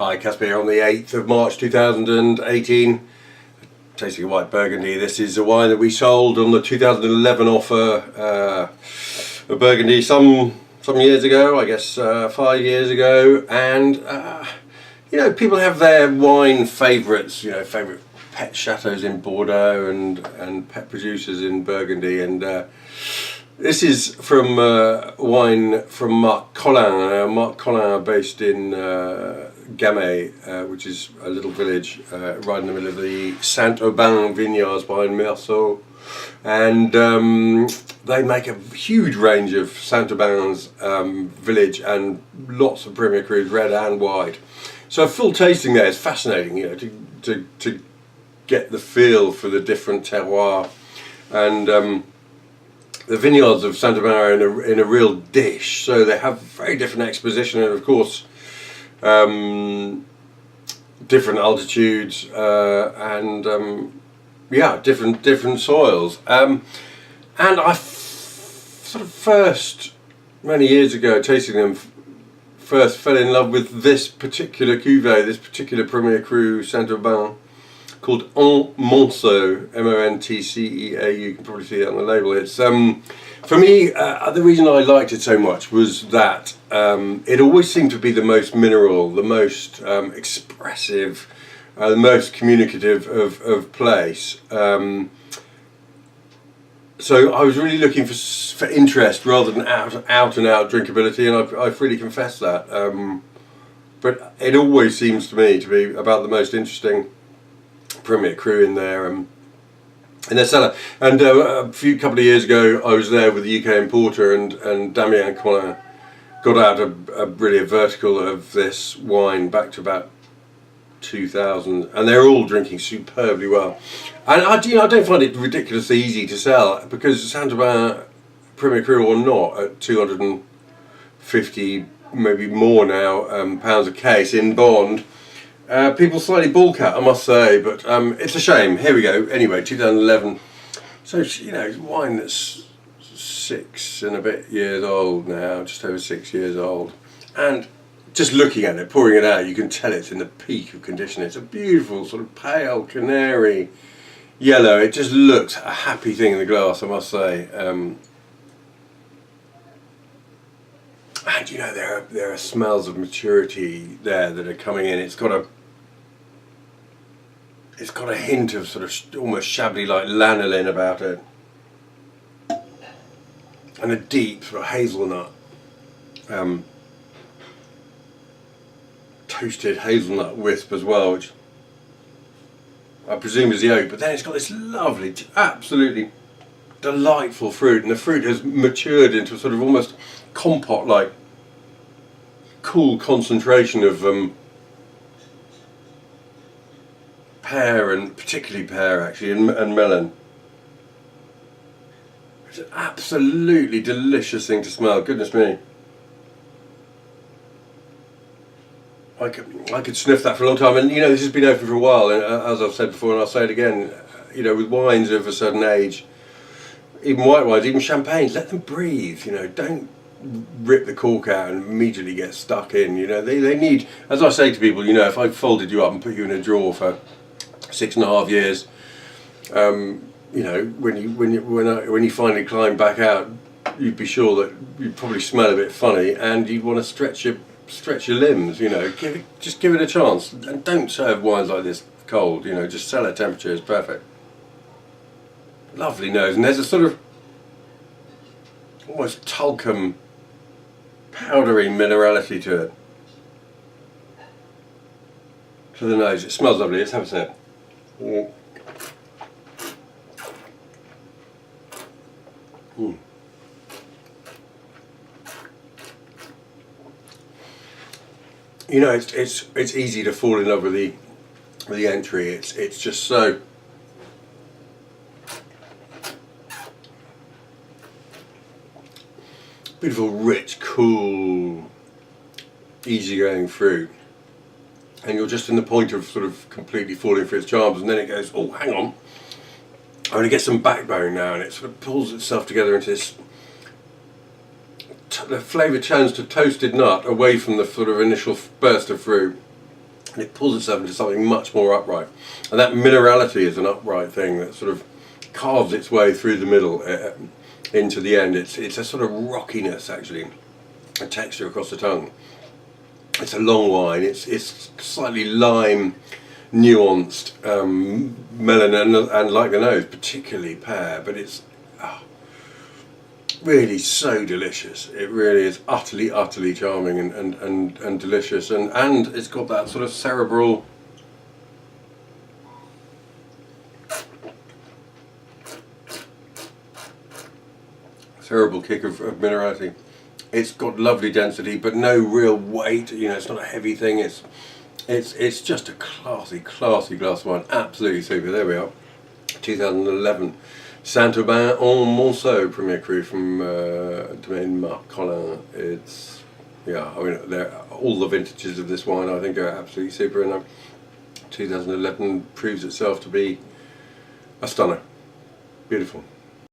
Hi, Caspar on the 8th of March 2018. Tasting a white Burgundy. This is a wine that we sold on the 2011 offer of Burgundy some years ago, I guess 5 years ago. And you know, people have their wine favourites, you know, favourite pet chateaux in Bordeaux and pet producers in Burgundy. And this is from wine from Marc Colin. Marc Colin are based in Gamay, which is a little village right in the middle of the St Aubin vineyards behind Montceau, and they make a huge range of St Aubin's village and lots of 1er Crus, red and white. So a full tasting there is fascinating, you know, to get the feel for the different terroir. And the vineyards of St Aubin are in a real dish, so they have very different exposition and of course different altitudes and yeah, different soils. And I sort of first, many years ago, tasting them, first fell in love with this particular cuvée, this particular 1er Cru St Aubin, called Montceau, M-O-N-T-C-E-A. You can probably see it on the label. It's for me, the reason I liked it so much was that it always seemed to be the most mineral, the most expressive, the most communicative of place. So I was really looking for interest rather than out and out drinkability, and I freely confess that. But it always seems to me to be about the most interesting 1er Cru in their cellar. And a couple of years ago, I was there with the UK importer, and Damien Colin got out a vertical of this wine back to about 2000, and they're all drinking superbly well. And I don't find it ridiculously easy to sell, because St Aubin 1er Cru or not at 250, maybe more now, pounds a case in bond. People slightly balk at, I must say, but it's a shame. Here we go. Anyway, 2011. So, you know, wine that's 6 and a bit years old now, just over 6 years old. And just looking at it, pouring it out, you can tell it's in the peak of condition. It's a beautiful sort of pale canary yellow. It just looks a happy thing in the glass, I must say. And you know, there are smells of maturity there that are coming in. It's got a hint of sort of almost shabbily like lanolin about it, and a deep sort of hazelnut, toasted hazelnut wisp as well, which I presume is the oak. But then it's got this lovely, absolutely delightful fruit, and the fruit has matured into a sort of almost compote-like cool concentration of pear, and particularly pear actually, and melon. It's an absolutely delicious thing to smell. Goodness me, I could sniff that for a long time. And you know, this has been open for a while, and as I've said before, and I'll say it again, you know, with wines of a certain age, even white wines, even champagnes, let them breathe. You know, don't rip the cork out and immediately get stuck in. You know, they need, as I say to people, you know, if I folded you up and put you in a drawer for 6.5 years, you know, when you finally climb back out, you'd be sure that you'd probably smell a bit funny, and you'd want to stretch your limbs. You know, just give it a chance, and don't serve wines like this cold. You know, just cellar temperature is perfect. Lovely nose, and there's a sort of almost talcum, powdery minerality to it. To the nose, it smells lovely. Let's have a sip. Mm. Mm. You know, it's easy to fall in love with the entry. It's just so beautiful, rich, cool, easygoing fruit. And you're just in the point of sort of completely falling for its charms, and then it goes, oh, hang on, I'm going to get some backbone now, and it sort of pulls itself together into this the flavour turns to toasted nut away from the sort of initial burst of fruit. and it pulls itself into something much more upright. And that minerality is an upright thing that sort of carves its way through the middle into the end. It's a sort of rockiness, actually, a texture across the tongue. It's a long wine. It's slightly lime, nuanced, melon, and like the nose, particularly pear. But it's really so delicious. It really is utterly, utterly charming and delicious, and it's got that sort of cerebral kick of minerality. It's got lovely density, but no real weight. You know, it's not a heavy thing. It's just a classy glass of wine. Absolutely super. There we are. 2011 St Aubin en Montceau 1er Cru from domain Marc Colin. It's, yeah, I mean, all the vintages of this wine I think are absolutely super, and 2011 proves itself to be a stunner. Beautiful.